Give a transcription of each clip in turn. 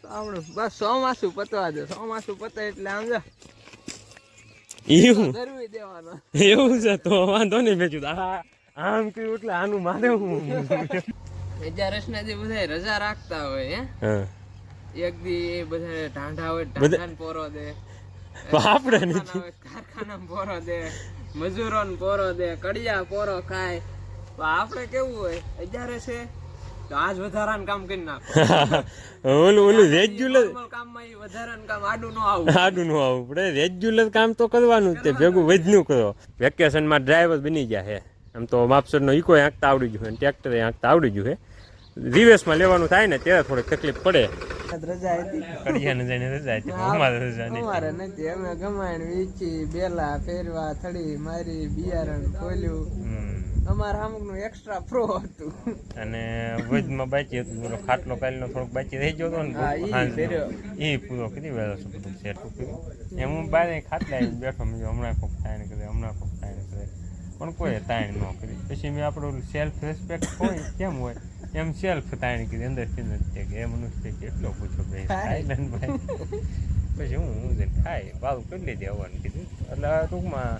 આવડું બસ ચોમાસું પતવા દે, ચોમાસું પતે એટલે આમ જા એવું ધરવી દેવાનો. એવું છે તો વાંધો નહીં. મેં કીધું આમ કયું એટલે આનું મારે હું 11 ના જે બધા રજા રાખતા હોય હે, હા એક દી બધા ઢાંઢા હોય, ઢાંઢાને પોરો દે, આપણે નથી કારખાના પોરો દે, મજૂરોને પોરો દે, કડિયા પોરો ખાય. તો આપણે કેવું હોય 11 છે તો આજ વધારાનું કામ કરી નાખો. ઓલું રેગ્યુલર કામમાં ઈ વધારાનું કામ આડું ન આવું પડે. રેગ્યુલર કામ તો કરવાનું જ તે, ભેગું વધનું કરો. વેકેશનમાં ડ્રાઈવર બની ગયા છે. આમ તો માપસરનો ઈકો આંકતા આવડી ગયું છે, ટ્રેક્ટર આંકતા આવડી ગયું છે. રિવેસમાં લેવાનું થાય ને ત્યારે થોડીક તકલીફ પડે. રજા હતી, કડિયાને જઈને રજા હતી, અમારે રજા નહીં. અમારે નથી. અમે ગમાણ વીચી, બેલા ફેરવા, થડી મારી, બિયારણ ખોલ્યું. અમારા અમુકનું એક્સ્ટ્રા પ્રો હતું. અને વજમાં બાકી હતું, પેલો ખાટલો કાલનો થોડોક બાકી રહી ગયો હતો ને, એ પૂરો કરી વહેલો છું બધું સેટ કર્યું. એમ હું બહાર ખાટલા બેઠો, મેં હમણાં કોક થાય ને કરે, હમણાં કોક થાય ને કરે, પણ કોઈ તાણ ન કરી. પછી મેં આપણું સેલ્ફ રિસ્પેક્ટ હોય કેમ હોય એમ સેલ્ફ તાણ કરી અંદરથી નથી કે એ મનુષ્ય કેટલો પૂછો ભાઈ થાઈલેન્ડ ભાઈ. પછી હું ખાઈ ભાવ કરી લીધી આવવાનું કીધું. એટલે ટૂંકમાં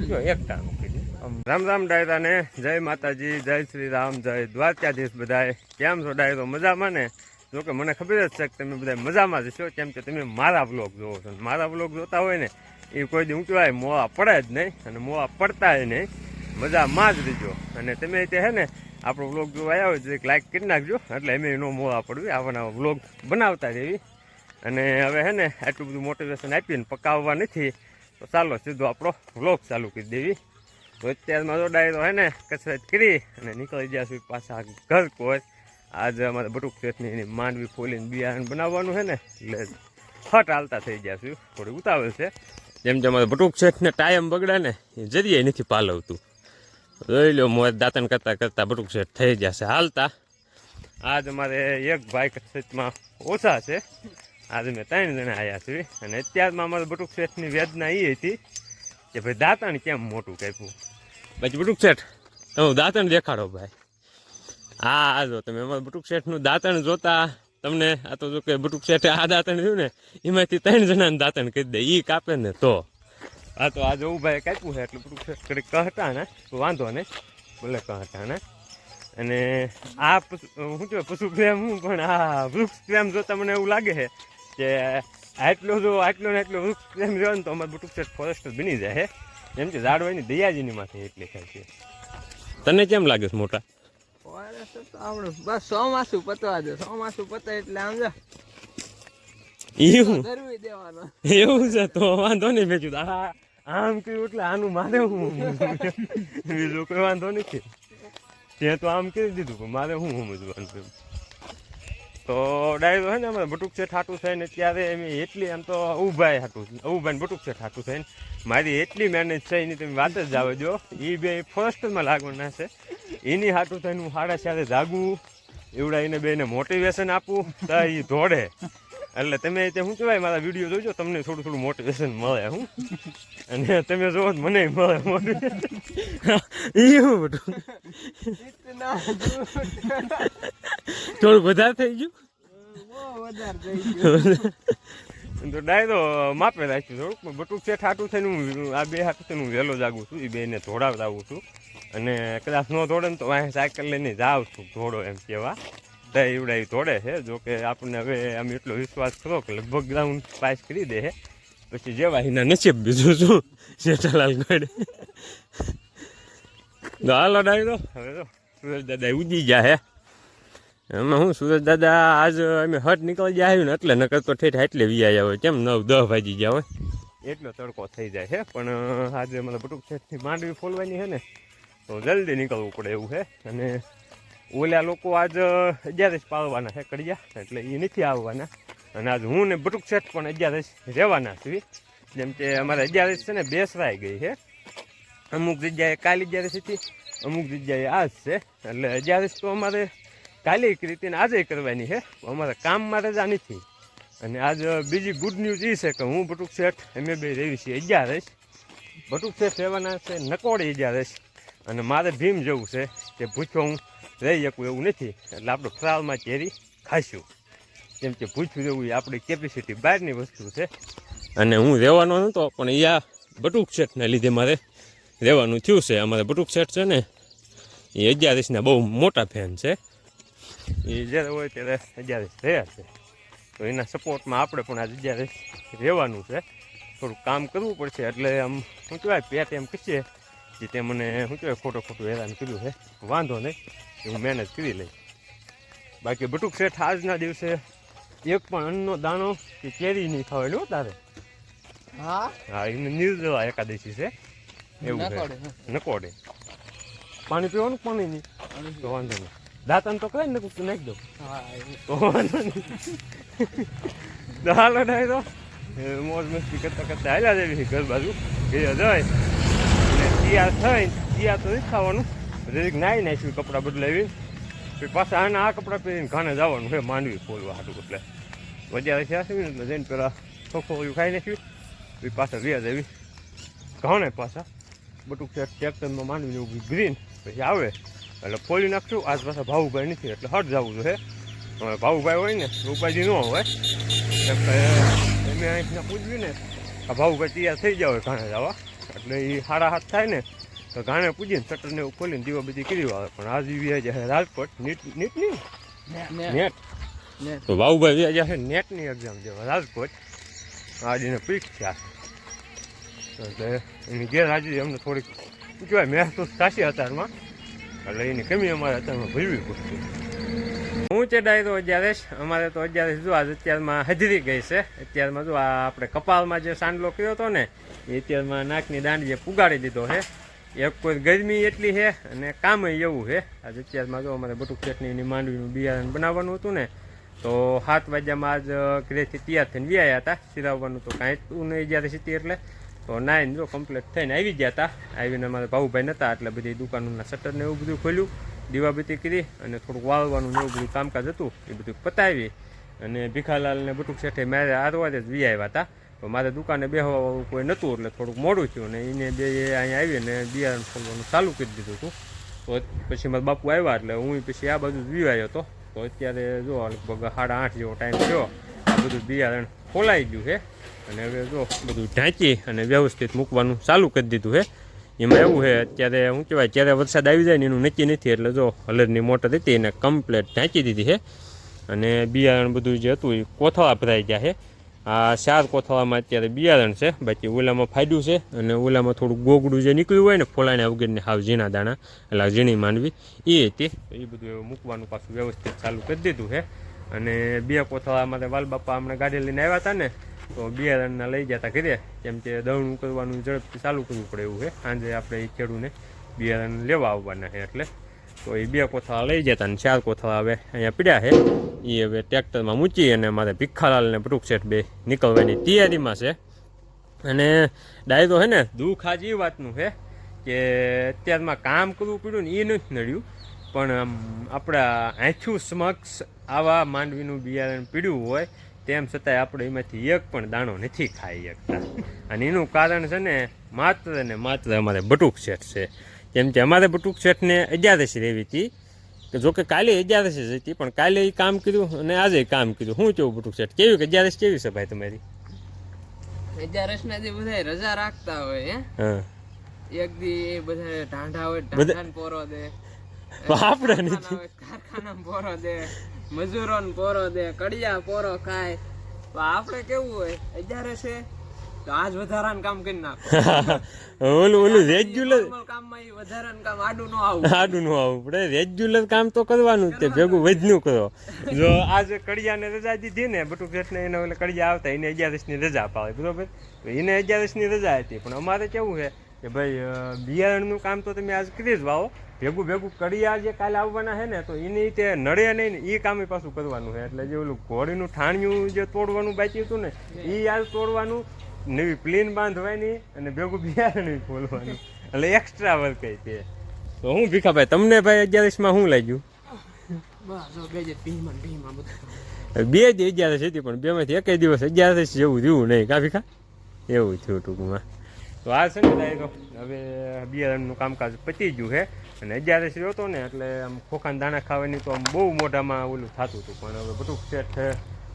જો એક ટાણું કીધું. રામ રામ ડાયરાને જય માતાજી, જય શ્રી રામ, જય દ્વારકાધીશ. બધાએ કેમ છો ડાયરો? મજામાં ને? જોકે મને ખબર જ છે કે તમે બધા મજામાં જ છો, કેમ કે તમે મારા બ્લોગ જોવો છો. મારા બ્લોગ જોતા હોય ને એ કોઈ દી ઊંચવાય મોવા પડે જ નહીં, અને મોવા પડતાય નહીં, મજામાં જ રહીજો. અને તમે તે હે ને આપણો બ્લોગ જોવા આવ્યા હોય તો એક લાઈક કરી નાખજો, એટલે એમ ન મોવા પડવી, આવા બ્લોગ બનાવતા રહેવી. અને હવે હે ને આટલું બધું મોટિવેશન આપીને પકાવવા નથી, તો ચાલો સીધો આપણો વ્લોગ ચાલુ કરી દેવી. તો અત્યારમાં તો ડાયરો હે ને કસરત કરી અને નીકળી ગયા છું પાછા ઘર કોઈ. આજે અમારે બટુક શેઠની એની માંડવી ફોલીને બિયારણ બનાવવાનું છે ને, એટલે ફટ હાલતા થઈ ગયા છું. થોડી ઉતાવળ છે, જેમ કે અમારે બટુક શેઠને ટાઈમ બગડે ને એ જરીએ નથી પાલવતું. જોઈ લો મોર દાંતણ કરતાં કરતાં બટુક શેઠ થઈ જશે હાલતા. આજ અમારે એક ભાઈ કસરતમાં ઓછા છે, આજે મેં 3 જણા આવ્યા છીએ. અને અત્યારમાં અમારે બટુક શેઠની વેદના એ હતી કે ભાઈ દાંતણ કેમ મોટું કાપ્યું. પછી બટુક શેઠ તમે દાંતણ દેખાડો ભાઈ. હા જો તમે અમારે બટુક શેઠનું દાંતણ જોતા તમને આ તો જો કે બટુક શેઠે આ દાંતણ થયું ને એમાંથી 3 જણાને દાંતણ કરી દે, એ કાપે ને તો આ તો આજે એવું ભાઈ કાપ્યું છે. એટલે બટુક શેઠ કડીક કહતા ને તો વાંધો ને ભલે કહતા ને. અને આ શું કહેવાય પશુ પ્રેમ હું પણ આ વૃક્ષ પ્રેમ જોતા મને એવું લાગે છે કે આટલો ને આટલો વૃક્ષ પ્રેમ રહ્યો ને તો અમારે બટુક શેઠ ફોરેસ્ટર બની જાય. એમ કે ઝાડવાની દયાજીની માથે એટલે થાય છે. તને કેમ લાગે છે મોટા? આવડું બસ ચોમાસું પતવા દે, ચોમાસું પતે એટલે આમ જા એવું ધરવી દેવાનો. એવું છે તો વાંધો નહીં. મેં કીધું આમ કર્યું એટલે આનું મારે હું બીજું કોઈ વાંધો નથી. ત્યાં તો આમ કરી દીધું પણ મારે હું સમજવાનું. તો ડાયરો છે ને અમારે બટુક શેઠ હાટું થઈને ત્યારે એમ એટલી આમ તો ઉભાઈ બટુક શેઠ હાટું થઈને મારી એટલી મહેનત છે એની તમે વાત જ જાવ જો. એ બે ફર્સ્ટમાં લાગવાના છે, એની હાટું થઈને હું 4:30 જાગું, એવડા એને બેને મોટિવેશન આપું તો એ દોડે. એટલે તમે તે શું કહેવાય મારા વિડીયો જોજો, તમને થોડું થોડું મોટિવેશન મળે. હું અને તમે જોવો મને મળે મોટિવેશન. એવું બધું થોડું વધારે થઈ ગયું. તો ડાયરો માપે રાખ્યું થોડુંક. બટુક શેઠ હાટું થઈને હું આ બે હાટું થઈને હું વહેલો જાગું છું, એ બેને ધોડાવતા આવું છું. અને કદાચ ન દોડે ને તો અહીં સાયકલ લઈને જાઉં છું ધોડો એમ કહેવા. તો એવડા એ દોડે છે. જોકે આપણને હવે આમ એટલો વિશ્વાસ કરો કે લગભગ ગ્રાઉન્ડ પાસ કરી દે છે. પછી જેવા એના નસીબ બીજું શું શેઠાલાલ ગઢ. તો હાલો ડાયરો હવે તો સુરેશ દાદા ઉડી ગયા હે. એમાં હું સુરેશ દાદા આજ અમે હટ નીકળી ગયા આવ્યું ને એટલે નકર તો ઠેઠ એટલે વિયા હોય. કેમ 9-10 વાગી ગયા હોય એટલો તડકો થઈ જાય છે. પણ આજે મને બટુક શેઠની માંડવી ફોલવાની છે ને તો જલ્દી નીકળવું પડે એવું છે. અને ઓલા લોકો આજ 11 પાડવાના છે કડિયા, એટલે એ નથી આવવાના. અને આજ હું ને બટુક શેઠ પણ 11 રહેવાના છીએ. જેમ કે અમારે 11 છે ને બેસરાઈ ગઈ છે. અમુક જગ્યાએ કાલે 11 હતી, અમુક જગ્યાએ આજ છે. એટલે 11 તો અમારે કાલે કરી હતી ને આજે કરવાની છે. અમારે કામ માટે જ આ નથી. અને આજ બીજી ગુડ ન્યૂઝ એ છે કે હું બટુક શેઠ અમે બે રહી છીએ 11. બટુક શેઠ રહેવાના છે નકોડે 11. અને મારે ભીમ જવું છે કે ભૂખ્યો હું રહી શકું એવું નથી. એટલે આપણે ફ્રાળમાં કેરી ખાઈશું. જેમ કે પૂછવું જેવું એ આપણી કેપેસિટી બહારની વસ્તુ છે. અને હું રહેવાનો નહોતો પણ અહીંયા બટુક શેઠને લીધે મારે રહેવાનું થયું છે. અમારે બટુક શેઠ છે ને એ 11 બહુ મોટા ફેન છે. એ જ્યારે હોય ત્યારે 11 રહ્યા છે. તો એના સપોર્ટમાં આપણે પણ આ 11 રહેવાનું છે. થોડુંક કામ કરવું પડશે એટલે આમ શું કહેવાય પેટ એમ કહીએ કે તે મને શું કહેવાય ખોટું હેરાન કર્યું છે. વાંધો નહીં હું મહેનત કરી લઈશ. બાકી બટુક શેઠ આજના દિવસે એક પણ અન્નનો દાણો કે કેરી નહીં ખાવાનું તારે. હા એને નિર્જળા એકાદશી છે એવું છે. નકોડે પાણી પીવાનું પાણી નહીં તો વાંધો નહીં. દાંતન તો કઈ ને નાખી દો તો વાંધો નહીં. તો હાલો નહીં તો મોજ મસ્તી કરતા કરતા હાલ્યા જેવી ઘર બાજુ ઘેર જાય અને તૈયાર થઈને તૈયાર તો નહીં ખાવાનું જરીક નાહી નાખ્યું કપડાં બદલાવી પછી પાછા આના આ કપડાં પહેરીને ઘાને જવાનું છે માંડવી ખોલવા હાટું. એટલે વધારે થયા છે ને એટલે જઈને પેલા ખોખોયું ખાઈ નાખ્યું પછી પાછા વ્યા જેવી ઘાણે પાછા બટુક ટ્રેક્ટરમાં માંડવીને ઊભી ગ્રીન પછી આવે એટલે ખોલી નાખશું. આજ પાછા ભાવુભાઈ નથી એટલે હટ જવું જોઈએ. હવે ભાવુભાઈ હોય ને ઉપાધિ ન હોય એમ અહીંના પૂછવી ને આ ભાવુભાઈ તૈયાર થઈ જાય હોય ઘાણે જવા એટલે એ હાડા હાથ થાય ને તો ઘાણે પૂજીને શટરને એવું ખોલીને દીવા બધી કરી આવે. પણ આજ વ્યા જાય રાજકોટ નીટ નહીં નેટ તો ભાવુભાઈ વ્યા જશે નેટની એક્ઝામ દેવા રાજકોટ. આજને પરીક્ષા એટલે એની ગેરહાજરી અમને થોડીક શું કહેવાય મહેસૂસ થશે અત્યારમાં એટલે એની કમી અમારે અત્યારમાં ભરવી પડશે. હું છે ડાયરો 11 અમારે તો 11 જો આજ અત્યારમાં હજરી ગઈ છે. અત્યારમાં જો આ આપણે કપાળમાં જે સાંડલો કર્યો હતો ને એ અત્યારમાં નાકની દાંડીએ પુગાડી દીધો છે. એક કોઈ ગરમી એટલી છે અને કામ એવું છે. આજે અત્યારમાં જો અમારે બટુક શેઠની એની માંડવીનું બિયારણ બનાવવાનું હતું ને તો 7 વાગ્યામાં આજ ઘરેથી તૈયાર થઈને વ્યાયા હતા. સિરાવવાનું તો કાંઈ તું નહીં જ્યારે સીધી એટલે તો નાઈને જો કમ્પ્લીટ થઈને આવી ગયા હતા. આવીને અમારે ભાવુભાઈ નહોતા એટલે બધી દુકાનોના શટરને એવું બધું ખોલ્યું દીવાબત્તી કરી અને થોડુંક વાળવાનું ને એવું બધું કામકાજ હતું એ બધું પતાવી અને ભીખાલાલને બટુક શેઠે મારે આરવાજ જ વી આવ્યા હતા. તો મારે દુકાને બેસવા કોઈ નહોતું એટલે થોડુંક મોડું થયું ને એને બે અહીંયા આવીને બિયારણ ખોલવાનું ચાલુ કરી દીધું હતું. તો પછી મારા બાપુ આવ્યા એટલે હું પછી આ બાજુ જ વીવાયો હતો. તો અત્યારે જો લગભગ 8:30 જેવો ટાઈમ થયો આ બધું બિયારણ ખોલાઈ ગયું છે અને હવે જો બધું ઢાંકી અને વ્યવસ્થિત મૂકવાનું ચાલુ કરી દીધું છે. એમાં એવું છે અત્યારે શું કહેવાય જ્યારે વરસાદ આવી જાય ને એનું નક્કી નથી એટલે જો હલરની મોટર હતી એને કમ્પ્લેટ ઢાંકી દીધી છે અને બિયારણ બધું જે હતું એ કોથળા ભરાઈ ગયા છે. આ 4 કોથળામાં અત્યારે બિયારણ છે. બાકી ઓલામાં ફાયદું છે અને ઓલામાં થોડું ગોગડું જે નીકળ્યું હોય ને ફોલાણા વગરની હાવ ઝીણા દાણા એટલે ઝીણી માંડવી એ હતી. તો એ બધું એવું મૂકવાનું પાછું વ્યવસ્થિત ચાલુ કરી દીધું છે. અને 2 કોથળા અમારે વાલબાપા હમણાં ગાડી લઈને આવ્યા હતા ને તો બિયારણના લઈ ગયા હતા ઘરે કેમ કે દળનું કરવાનું ઝડપથી ચાલુ કરવું પડે એવું છે. સાંજે આપણે એ ખેડૂને બિયારણ લેવા આવવાના છે એટલે તો એ 2 કોથળા લઈ જતા અને 4 કોથળા હવે અહીંયા પીડ્યા છે. એ હવે ટ્રેક્ટરમાં મૂકી અને મારે ભીખાલાલને બટુક શેઠ બે નીકળવાની તૈયારીમાં છે. અને ડાયરો છે ને દુઃખ આજ એ વાતનું છે કે અત્યારમાં કામ કરવું પડ્યું ને એ નથી નડ્યું પણ આપણા આંખું સમક્ષ આવા માંડવીનું બિયારણ પીડ્યું હોય તેમ છતાંય આપણે એમાંથી એક પણ દાણો નથી ખાઈ શકતા. અને એનું કારણ છે ને માત્ર અમારે બટુક શેઠ છે. કેમ કે અમારે બટુક શેઠને 11 રહેવી હતી કે જોકે કાલે 11 જ હતી પણ કાલે એ કામ કર્યું અને આજે કામ કર્યું. શું કેવું બટુક શેઠ કેવી કે 11 કેવી છે ભાઈ તમારી? 11 ના જે બધા રજા રાખતા હોય એક દી બધા ઢાંઢા હોય ઢાંઢાને પોરો દે આપણે નથી કારખાનામાં પોરો દે મજૂરોને પોરો દે કડિયા પોરો ખાય. આપણે કેવું હોય 11 છે તો આજ વધારાનું કામ કરી નાખો. ઓલું રેગ્યુલર કામમાં એ વધારાનું કામ આડું ન આવવું પડે. રેગ્યુલર કામ તો કરવાનું જ તે ભેગું વધનું કરો. જો આજે કડિયાને રજા દીધી ને બટુક શેઠને એને ઓલે કડિયા આવતા એને 11 ની રજા પાડે બરોબર. તો એને 11 ની રજા હતી પણ અમારે કેવું છે કે ભાઈ બિયારણનું કામ તો તમે આજ કરી જ વાવો ભેગું કડિયા જે કાલે આવવાના છે ને તો એની તે નડે નહીં ને એ કામ પાછું કરવાનું છે. એટલે જે ઓલું ઘોડીનું ઠાણિયું જે તોડવાનું બાકી હતું ને એ આજ તોડવાનું નવી પ્લેન બાંધવાની અને ભેગું બિયારણ ખોલવાનું એટલે એક્સ્ટ્રા વર્ક છે. તો હું ભીખાભાઈ તમને ભાઈ 11 માં શું લાગ્યું? 2 જ 11 હતી પણ 2 માંથી એક દિવસ 11 જેવું થયું નહીં કા ભીખા એવું થયું ટૂંકમાં. તો આ છે ને ડાયરો હવે બિયારણનું કામકાજ પતી ગયું છે અને 11 રહ્યો હતો ને એટલે આમ ખોખાના દાણા ખાવાની તો આમ બહુ મોઢામાં ઓલું થતું હતું પણ હવે બટુક શેઠ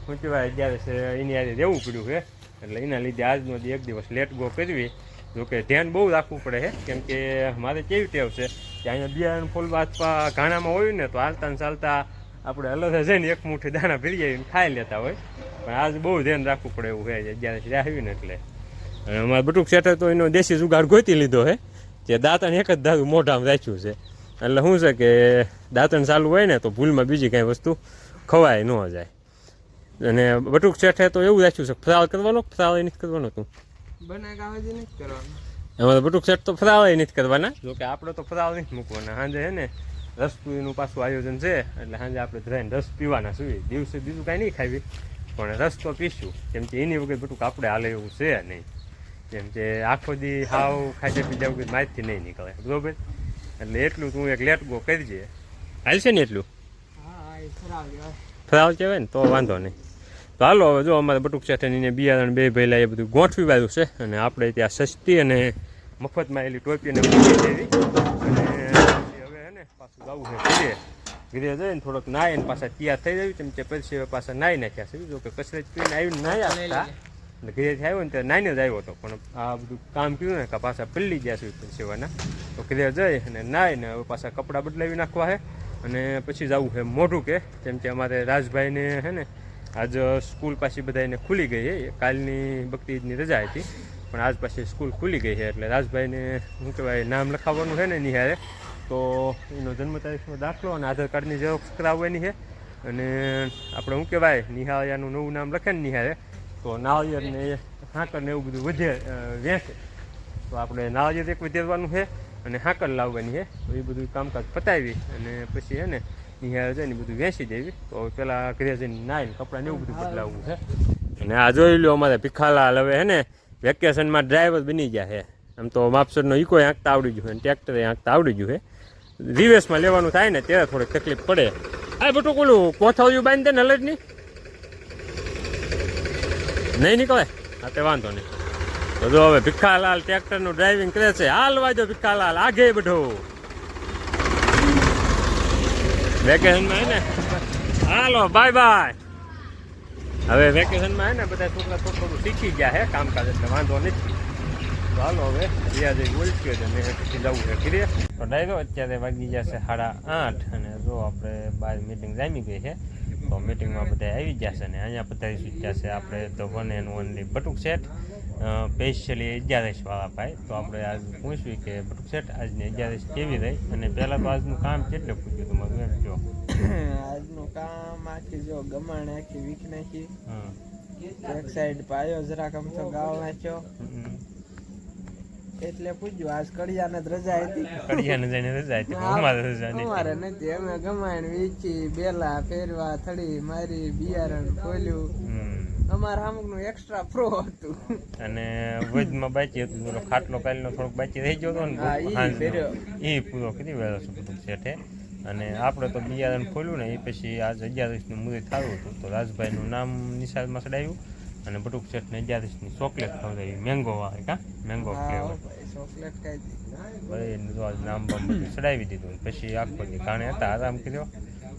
શું કહેવાય અત્યારે છે એની આજે રહેવું પડ્યું છે, એટલે એના લીધે આજનો એક દિવસ લેટ ગો કરવી. જોકે ધ્યાન બહુ રાખવું પડે છે, કેમ કે મારે કેવી ટેવ છે કે અહીંયા બિયારણ ફોલવા અથવા ઘાણામાં હોય ને તો હાલતા ને ચાલતા આપણે અલગ જઈને એક મુઠ્ઠી દાણા ભરી આવીને ખાઈ લેતા હોય, પણ આજ બહુ ધ્યાન રાખવું પડે એવું છે અત્યારે રાહ્યું ને એટલે. અને અમારે બટુક શેઠે તો એનો દેશી જુગાડ ગોતી લીધો છે, જે દાંતણ એક જ ધારું મોઢામાં રાખ્યું છે. એટલે શું છે કે દાંતણ ચાલુ હોય ને તો ભૂલમાં બીજી કાંઈ વસ્તુ ખવાય ન જાય. અને બટુક શેઠે તો એવું રાખ્યું છે ફરાળ કરવાનો, ફરાળ નથી કરવાનો તું એમાં બટુક શેઠ તો ફરાળ નથી કરવાના. જોકે આપણે તો ફરાળ નથી મૂકવાના. સાંજે છે ને રસ પીવાનું પાછું આયોજન છે, એટલે સાંજે આપણે ધરાઈને રસ પીવાના છીએ. દિવસે બીજું કાંઈ નહીં ખાવી, પણ રસ તો પીશું, કેમ કે એની વગર બટુક આપણે હાલે એવું છે નહીં. કેમ કે આખો દી હાવ ખાજે પીજા વગર માહિતી નહીં નીકળે, બરોબર. એટલે એટલું તું એક લેટ ગો કરજે, હાલશે ને એટલું ફરાળ કહેવાય ને તો વાંધો નહીં. તો હાલો હવે જો અમારે બટુક શેઠને બિયારણ બે ભેલા એ બધું ગોઠવી વાળું છે, અને આપણે ત્યાં સસ્તી અને મફતમાં એલી ટોપીને મૂકી દેવી. અને હવે હે ને પાછું જવું છે ઘરે. ઘરે જઈને થોડોક નાહીને પાછા તૈયાર થઈ જાય, કેમ કે પછી હવે પાછા નાહી નાખ્યા છે. જો કે કસરત કરીને આવીને નાહ્યા હતા, એટલે ઘરેથી આવ્યો ને ત્યારે નાહીને જ આવ્યો હતો, પણ આ બધું કામ કર્યું ને કે પાછા પલ્લી ગયા છે સેવાના. તો ઘરે જઈ અને નાહીને હવે પાછા કપડાં બદલાવી નાખવા છે, અને પછી જવું છે મોઢું કે, કેમ કે અમારે રાજભાઈને હે ને આજ સ્કૂલ પાછી બધાને ખુલી ગઈ છે. કાલની બકરી ઈદની રજા હતી, પણ આજ પાછી સ્કૂલ ખુલી ગઈ છે, એટલે રાજભાઈને શું કહેવાય નામ લખાવવાનું છે ને નિહારે. તો એનો જન્મ તારીખનો દાખલો અને આધાર કાર્ડની ઝેરોક્ષ કરાવવાની છે. અને આપણે શું કહેવાય નિહાળિયાનું નવું નામ લખે ને નિહારે, તો નાળિયેરને હાંકરને એવું બધું વેચે. તો આપણે નાળિયેર એક વધેરવાનું છે અને હાંકર લાવવાની છે. તો એ બધું કામકાજ પતાવી અને પછી છે ને નિહાળ જઈને બધું વેચી દેવી. તો પેલા ઘરે જઈને નાહીને કપડાને એવું બધું બદલાવવું છે. અને આ જોઈ લો અમારે ભીખાલાલ હવે હે ને વેકેશનમાં ડ્રાઈવર બની ગયા છે. આમ તો માપસરનો ઈકો આંકતા આવડી ગયું છે અને ટ્રેક્ટરે આંકતા આવડી ગયું છે. રિવેસમાં લેવાનું થાય ને ત્યારે થોડીક તકલીફ પડે. આ બટુક ઓલું કોથળિયું બાંધી દે ને હલજની નહીં નીકળે. હા તે વાંધો નહીં. તો જો હવે ભીખાલાલ ટ્રેક્ટરનું ડ્રાઇવિંગ કરે છે. હાલ વાજો ભીખાલાલ આગે બધું વેકેશનમાં હે ને. હાલો બાય બાય. હવે વેકેશનમાં હે ને બધા છોકરા થોડું શીખી ગયા છે કામકાજ, એટલે વાંધો નથી. તો હાલો હવે ત્યાં જઈ બોલશું અને પછી જવું છે ઘરે. તો ડાયરો અત્યારે વાગી ગયા છે 8:30 અને જો આપણે બહાર મિટિંગ જામી ગઈ છે. તો મિટિંગમાં બધા આવી ગયા છે ને અહીંયા પધારી શીખ્યા છે આપણે તો one and only Batuk Sheth, specially 11 વાળા ભાઈ. તો આપણે આજ પૂછ્યું કે બટુક શેઠ આજની 11 કેવી રહી, અને પહેલાં તો આજનું કામ કેટલું પૂછ્યું તમારું એમ કહો. આજનું કામ આખી જો ગમાણ આખી વીક નાખી, એક સાઈડ પાયો જરાક અમથો ગાળ નાખ્યો, એટલે પૂછ્યું આજ કડિયાને જ રજા હતી. કડિયાને જઈને રજા હતી, અમારે રજા નથી. અમારે નથી. અમે ગમાણ વીચી, બેલા ફેરવા, થડી મારી, બિયારણ ખોલ્યું. અમારા અમુકનું એક્સ્ટ્રા પ્રો હતું. અને વજમાં બાકી હતું પેલો ખાટલો કાલનો થોડોક બાકી રહી ગયો હતો ને, એ પૂરો કરી વહેલો છે બધું શેઠે. અને આપણે તો બિયારણ ખોલ્યું ને એ પછી આજ 11નું મુહૂર્ત થયું હતું. તો રાજભાઈનું નામ નિશાળમાં ચડાવ્યું અને બટુક શેઠને 11ની ચોકલેટ ખવડાવી, મેંગો વાળે કા મેંગો ફ્લેવર ચોકલેટ ખાઈ નામ બામ બધું ચડાવી દીધું. પછી આખો દી કારણે હતા, આરામ કર્યો,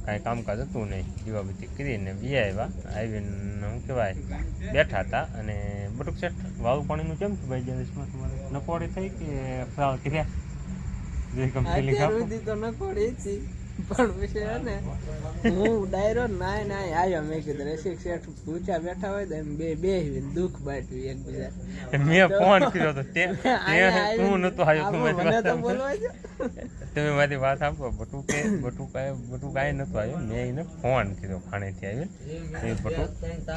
કાંઈ કામકાજ હતું નહીં. દીવાબત્તી કરીને બી આવ્યા, આવીને શું કહેવાય બેઠા હતા. અને બટુક શેઠ વાળું પાણીનું કેમ થયું ભાઈ 11માં તમારે નકોડી થઈ કે ફ્રાળ કર્યા? જે કંપની તો નકોડી હતી, પણ વિશે ને હું ડાયરો નાય આવ્યો. મેં કીધું રસિક શેઠ પૂછા બેઠા હોય તો એમ બે દુઃખ બાંટ્યું એકબીજા. મેં ફોન કર્યો તો હું નતો આવ્યો. તમે મારી વાત આપો. બટુક કાંઈ નતો આવ્યો. મેં એને ફોન કર્યો ખાણેથી આવીને, બટુક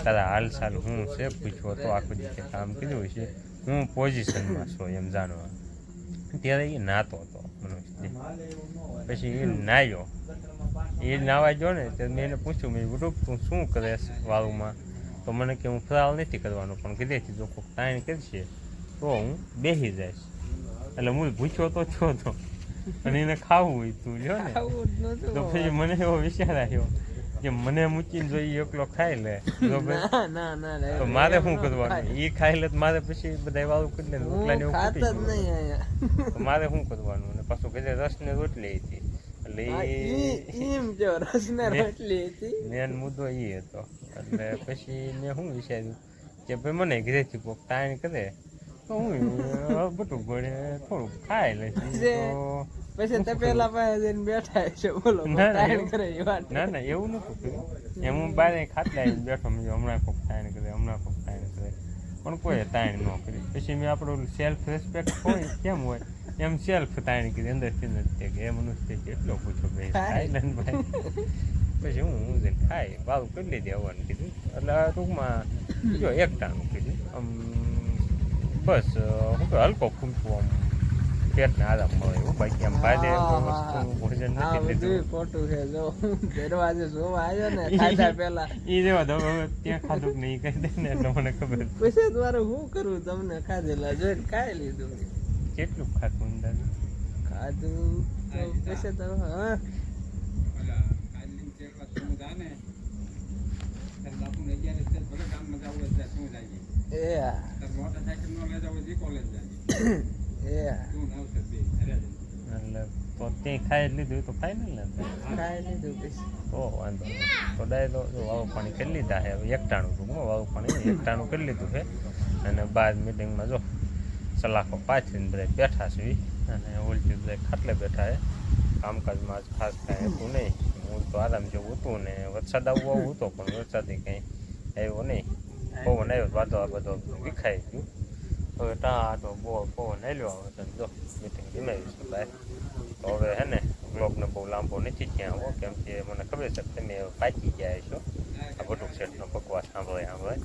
તારા હાલ સાલ હું છે પૂછવો તો આખું જે કામ કર્યું છે હું પોઝિશનમાં છું એમ જાણવા. ત્યારે એ નાતો હતો મનુષ્ય. પછી એ નાહ્યો, એ નાવા ગયો ને તો મેં એને પૂછ્યું, મેં બટુક તું શું કરેશ વાળુમાં? તો મને કે હું ફરાળ નથી કરવાનો, પણ કીધેથી જો કોઈ તાણ કરશે તો હું બેસી જઈશ. એટલે હું ભૂખ્યો તો છો તો, અને એને ખાવું હોય તું લ્યો ને. તો પછી મને એવો વિચાર આવ્યો કે મને મૂકીને જો એ એકલો ખાઈ લે તો મારે શું કરવાનું? એ ખાઈ લે મારે પછી બધા વાળું કરી લે, રોટલાને એવું તો મારે શું કરવાનું? અને પાછું ઘરે રસ ને રોટલી હતી, એટલે મેન મુદ્દો એ હતો. એટલે પછી મેં શું વિચાર્યું કે ભાઈ મને ઘરેથી કોક તાણ કરે તો હું બધું ગોળે થોડુંક ખાઈ લઈશ તો પછી તે પેલા પાસે જઈને બેઠા છે બોલો ના, ના, તાણ એવું- કરે એ વાત ના ના એવું નતું કર્યું એમ હું બારે ખાટલા આવીને બેઠો મેં કીધું હમણાં કોક તાણ કરે હમણાં કોક તાણ કરે પણ કોઈ તાણ ન કરી પછી મેં આપણું સેલ્ફ રિસ્પેક્ટ હોય કેમ હોય એમ સેલ્ફ તાણ કરી અંદરથી નથી કે એ મનુષ્ય કેટલો પૂછો ભાઈ થાઈલેન્ડ ભાઈ પછી હું જઈને ખાઈ વાવું કરી લીધી આવવાનું કીધું એટલે ટૂંકમાં જો એક ટાણું કીધું આમ બસ શું કે હલકો ફૂંકવો આમ પેટને આરામ મળે એવું બાકી આમ ભાદે કોઈ વસ્તુ ભોજન આ નથી લીધું બધું ખોટું છે જો દરવાજે જોવા આવ્યો ને ખાધા પેલા ઈ જેવા તો હવે ત્યાં ખાધું કે નહીં કહી દે ને એટલે મને ખબર પછી તમારે શું કરવું તમને ખાધેલા જોઈને ખાઈ લીધું કેટલું ખાતું અંદાજે ખાધું તો પછી તો હા એ હા. એ હા. એટલે તો ત્યાં ખાઈ જ લીધું એ તો ફાઇનલ ને ખાઈ લીધું પછી તો વાંધો નહીં તો ડાયરો જો વાવું પાણી કરી લીધા છે હવે એકટાણું ટૂંકમાં વાવું પાણી એકટાણું કરી લીધું છે અને બાદ મિટિંગમાં જો સલાખો પાછળને બધા બેઠા છે અને ઉલટી બધા ખાટલે બેઠા છે કામકાજમાં આજ ખાસ કાંઈ હતું નહીં હું તો આરામ જેવું હતું ને વરસાદ આવવો આવું હતો પણ વરસાદે કંઈ આવ્યો નહીં પવન આવ્યો વાતો આ બધો વિખાઈ ગયું હવે ટાટો બહુ પવન આવ્યો આવે તો જો મિટિંગ જમાવી છે ભાઈ તો હવે હે ને બ્લોગને બહુ લાંબો નથી ત્યાં આવો કેમ કે મને ખબર છે કે તમે પાકી ગયા છો આ બધું સેટનો બકવાસ સાંભળે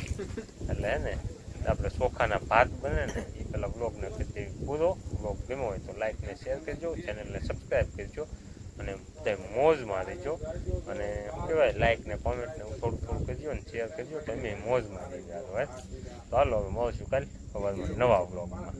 એટલે હે ને આપણે ચોખાના ભાત બને ને એ પેલા બ્લોગને કીધી પૂરો બ્લોગ ગમ્યો હોય તો લાઈક ને શેર કરજો ચેનલને સબસ્ક્રાઈબ કરજો અને બધા મોજમાં રહેજો અને શું કહેવાય લાઈક ને કોમેન્ટ ને થોડું થોડું કરજો અને શેર કરજો તમે મોજમાં રહી જાઓ હે તો હાલો હવે મળશું કાલે સવારમાં નવા બ્લોગમાં